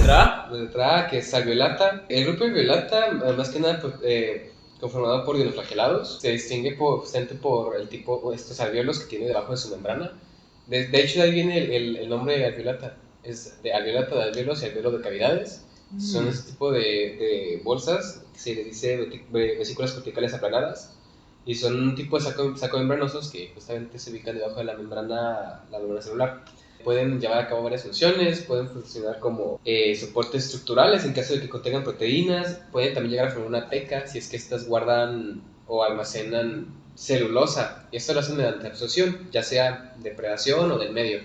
letra A. La letra A, que es alveolata. El grupo alveolata, más que nada, conformado por dinoflagelados, se distingue justamente por el tipo, estos alvéolos que tiene debajo de su membrana. De hecho, de ahí viene el nombre de alveolata. Es de alveolata de alvéolos y alvéolo de cavidades. Son este tipo de bolsas que se les dice vesículas corticales aplanadas. Y son un tipo de saco membranosos que justamente se ubican debajo de la membrana celular. Pueden llevar a cabo varias funciones, pueden funcionar como soportes estructurales en caso de que contengan proteínas, pueden también llegar a formar una teca si es que estas guardan o almacenan celulosa, y esto lo hacen mediante absorción, ya sea de predación o del medio.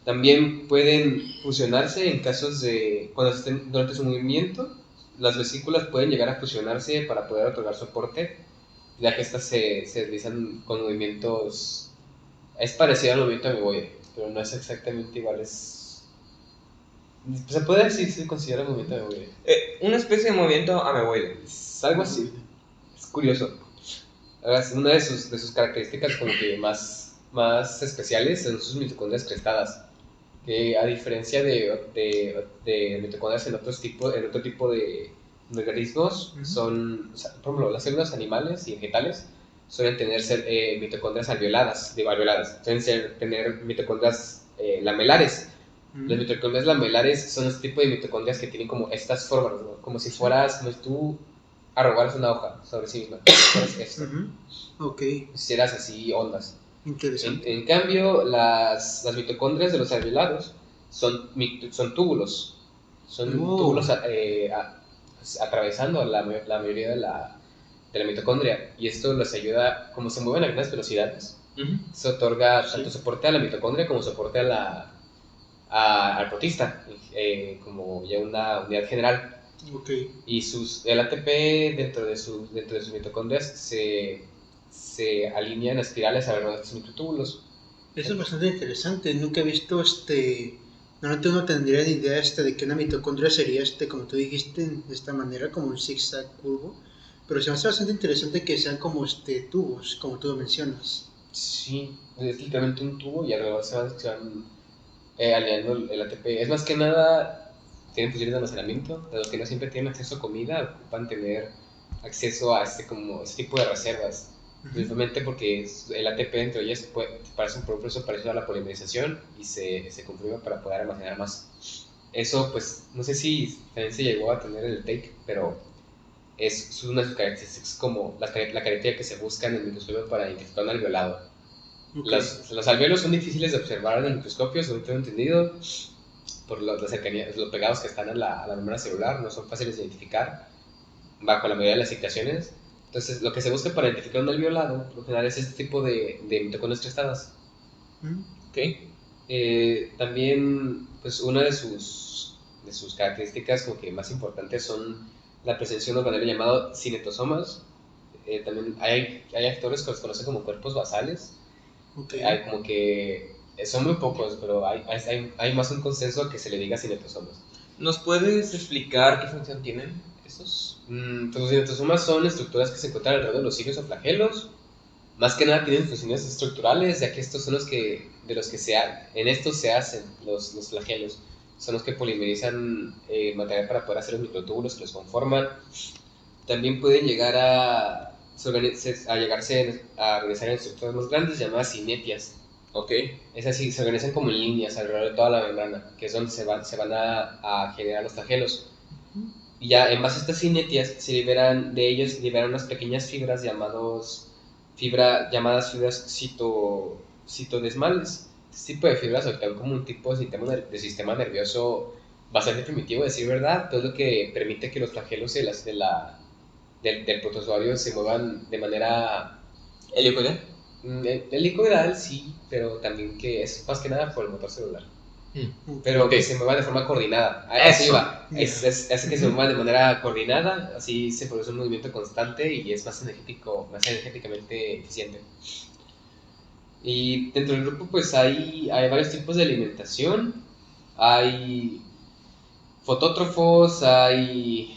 También pueden fusionarse en casos de cuando estén durante su movimiento, las vesículas pueden llegar a fusionarse para poder otorgar soporte, ya que estas se deslizan con movimientos, es parecido al movimiento ameboide, pero no es exactamente igual, se puede decir, se considera movimiento ameboide. Una especie de movimiento ameboide. Es algo así, es curioso. Ahora, una de sus características como que más especiales son sus mitocondrias crestadas, que a diferencia de mitocondrias en otro tipo de organismos, son, o sea, por ejemplo, las células animales y vegetales suelen tener mitocondrias alveoladas, suelen tener mitocondrias lamelares. Las mitocondrias lamelares son este tipo de mitocondrias que tienen como estas formas, ¿no? Como si como si tú arrogaras una hoja sobre sí misma, esto. Ok. Hicieras así ondas. Interesante. En cambio, las mitocondrias de los alveolados son túbulos. Son túbulos atravesando la mayoría de la mitocondria. Y esto les ayuda, como se mueven a grandes velocidades, se otorga tanto soporte a la mitocondria como soporte al protista, como ya una unidad general. Okay. Y el ATP dentro de sus mitocondrias se alinean a espirales alrededor de estos microtúbulos. Eso es bastante interesante. Nunca he visto Normalmente uno tendría la idea de que una mitocondria sería como tú dijiste, de esta manera, como un zigzag curvo. Pero se me hace bastante interesante que sean como tubos, como tú lo mencionas. Sí, es literalmente un tubo y alrededor se van alineando el ATP. Es más que nada, tienen funciones de almacenamiento, de los que no siempre tienen acceso a comida, ocupan tener acceso a este tipo de reservas. Principalmente porque el ATP dentro de ellas parece un proceso parecido a la polimerización y se comprime para poder almacenar más. Eso, pues, no sé si también se llegó a tener el take, pero es una de sus características, como la característica que se busca en el microscopio para identificar un alveolado. Okay. Los alvéolos son difíciles de observar en el microscopio, según tengo entendido, por la cercanía, los pegados que están a la membrana celular, no son fáciles de identificar bajo la mayoría de las situaciones. Entonces, lo que se busca para identificar un alveolado, por lo general, es este tipo de mitocondrias crestadas. También, pues, una de sus características como que más importantes son la presencia de un organelo llamado cinetosomas. También hay actores que los conocen como cuerpos basales. Hay como que son muy pocos, pero hay más un consenso a que se le diga cinetosomas. ¿Nos puedes explicar qué función tienen estos? Pues los cinetosomas son estructuras que se encuentran alrededor de los cilios o flagelos. Más que nada tienen funciones estructurales, ya que estos son en estos se hacen los flagelos. Son los que polimerizan material para poder hacer los microtúbulos que los conforman. También pueden llegar a organizar en estructuras más grandes llamadas cinetias. Es así, se organizan como en líneas alrededor de toda la membrana, que es donde se van a generar los flagelos. Y ya en base a estas cinetias de ellos liberan unas pequeñas fibras llamadas fibras citodesmales. Este tipo de fibras actúan como un tipo de sistema nervioso bastante primitivo, decir verdad, todo lo que permite que los flagelos del protozoario se muevan de manera ¿Helicoidal? helicoidal, sí, pero también que es más que nada por el motor celular. Pero que se mueva de forma coordinada. Así va. Hace que se mueva de manera coordinada, así se produce un movimiento constante y es más energéticamente eficiente. Y dentro del grupo, pues hay varios tipos de alimentación. Hay fotótrofos, hay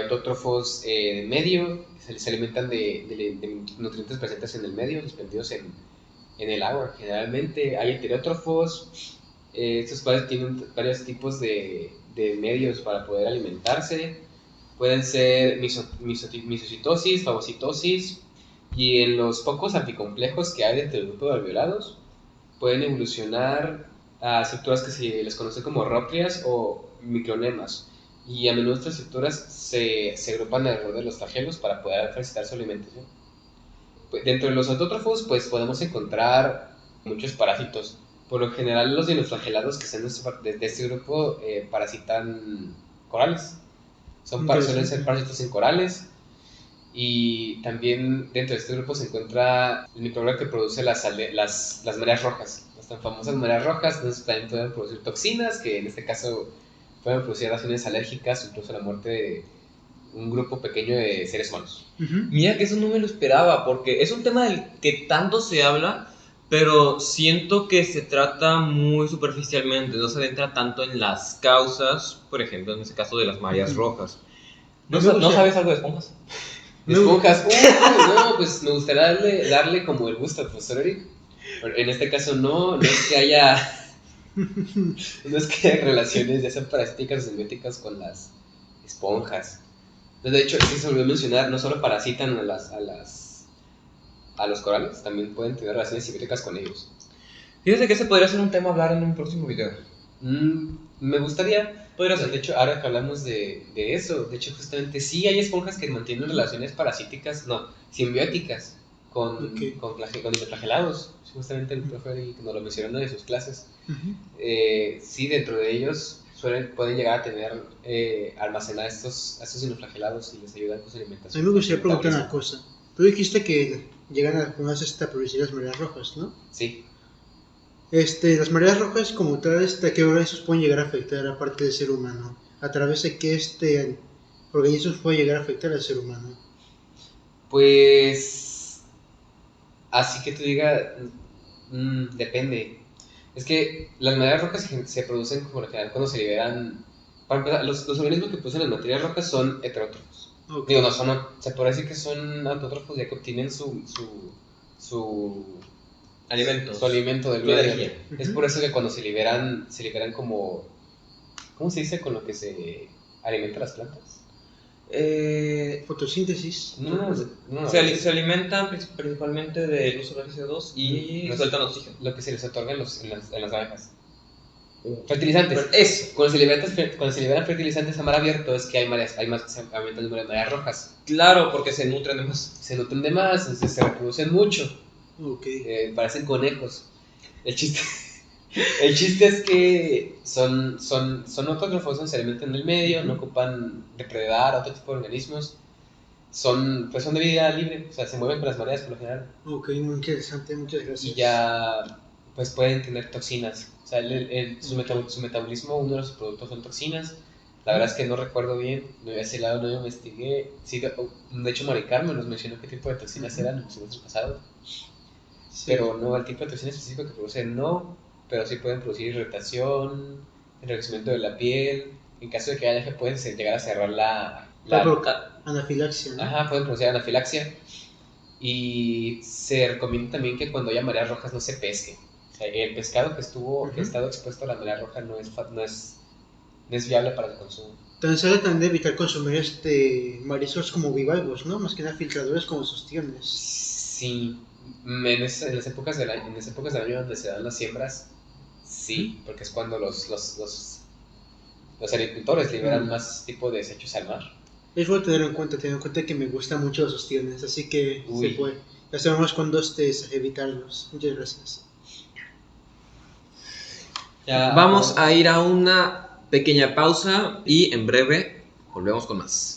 autótrofos de medio, se alimentan de nutrientes presentes en el medio, suspendidos en el agua. Generalmente hay heterótrofos, Estos cuales tienen varios tipos de medios para poder alimentarse. Pueden ser misocitosis, fagocitosis, y en los pocos anticomplejos que hay dentro del grupo de alveolados, pueden evolucionar a estructuras que se les conoce como rótreas o micronemas. Y a menudo estas estructuras se agrupan alrededor de los flagelos para poder facilitar su alimentación. Dentro de los autótrofos, pues podemos encontrar muchos parásitos. Por lo general, los dinoflagelados que están de este grupo parasitan corales. Suelen ser parásitos en corales. Y también dentro de este grupo se encuentra el microorganismo que produce las mareas rojas, las tan famosas mareas rojas. Entonces también pueden producir toxinas, que en este caso pueden producir reacciones alérgicas, incluso la muerte de un grupo pequeño de seres humanos. Mira que eso no me lo esperaba, porque es un tema del que tanto se habla, pero siento que se trata muy superficialmente, no se adentra tanto en las causas, por ejemplo, en este caso de las mareas rojas. ¿No sabes algo de esponjas? Esponjas, no, pues me gustaría darle como el gusto al profesor Eric. En este caso no es que haya relaciones ya sean parasitas o simbióticas con las esponjas. De hecho, sí se olvidó mencionar, no solo parasitan a los corales, también pueden tener relaciones simbióticas con ellos. Fíjate que ese podría ser un tema a hablar en un próximo video. Me gustaría. De hecho, ahora que hablamos de eso, de hecho, justamente sí hay esponjas que mantienen relaciones simbióticas con dinoflagelados. Justamente el profe nos lo mencionó en sus clases. Sí, dentro de ellos pueden llegar a tener almacenar estos dinoflagelados y les ayudan con su alimentación. A mí me gustaría preguntar una cosa. Tú dijiste que llegan a producir las mareas rojas, ¿no? Sí. Las mareas rojas como tal, ¿qué organismos pueden llegar a afectar aparte del ser humano? ¿A través de qué organismos puede llegar a afectar al ser humano? Pues así que tú digas, depende. Es que las mareas rojas se producen por lo general cuando se liberan. Para empezar, los organismos que producen las materias rojas son heterótrofos. Okay. Se puede decir que son autótrofos ya que obtienen su alimento del medio. Es por eso que cuando se liberan como, ¿cómo se dice con lo que se alimentan las plantas? Fotosíntesis. No. Se alimentan principalmente de luz solar y CO2 y sueltan oxígeno. Lo que se les otorga en las granjas. Fertilizantes. Pero eso. Cuando se liberan fertilizantes a mar abierto es que hay más que se aumentan el número de mareas rojas. Claro, porque se nutren de más. Se entonces se reproducen mucho. Okay. Parecen conejos. El chiste es que son autótrofos, se alimentan en el medio, no ocupan depredar a otro tipo de organismos. Son de vida libre, o sea, se mueven con las mareas por lo general. Ok, muy interesante, muchas gracias. Y ya pues pueden tener toxinas. O sea, su metabolismo, uno de los productos son toxinas. La verdad es que no recuerdo bien, no había ese lado, no investigué. Sí, de hecho, Mari Carmen nos mencionó qué tipo de toxinas eran en el semestre pasado. Sí. Pero no, el tipo de toxinas específico que producen no, pero sí pueden producir irritación, enrojecimiento de la piel. En caso de que haya, pueden llegar a cerrar la anafilaxia, ¿no? Ajá, pueden producir anafilaxia. Y se recomienda también que cuando haya mareas rojas no se pesque. O sea, el pescado que ha estado expuesto a la marea roja no es viable para el consumo. También se debe de evitar consumir mariscos como bivalvos, ¿no? Más que nada filtradores como ostiones. Sí, en las épocas del año donde se dan las siembras, sí, porque es cuando los agricultores liberan más tipo de desechos al mar. Es bueno tenerlo en cuenta, que me gustan mucho los ostiones, así que se puede. Ya sabemos cuándo evitarlos. Muchas gracias. Vamos a ir a una pequeña pausa y en breve volvemos con más.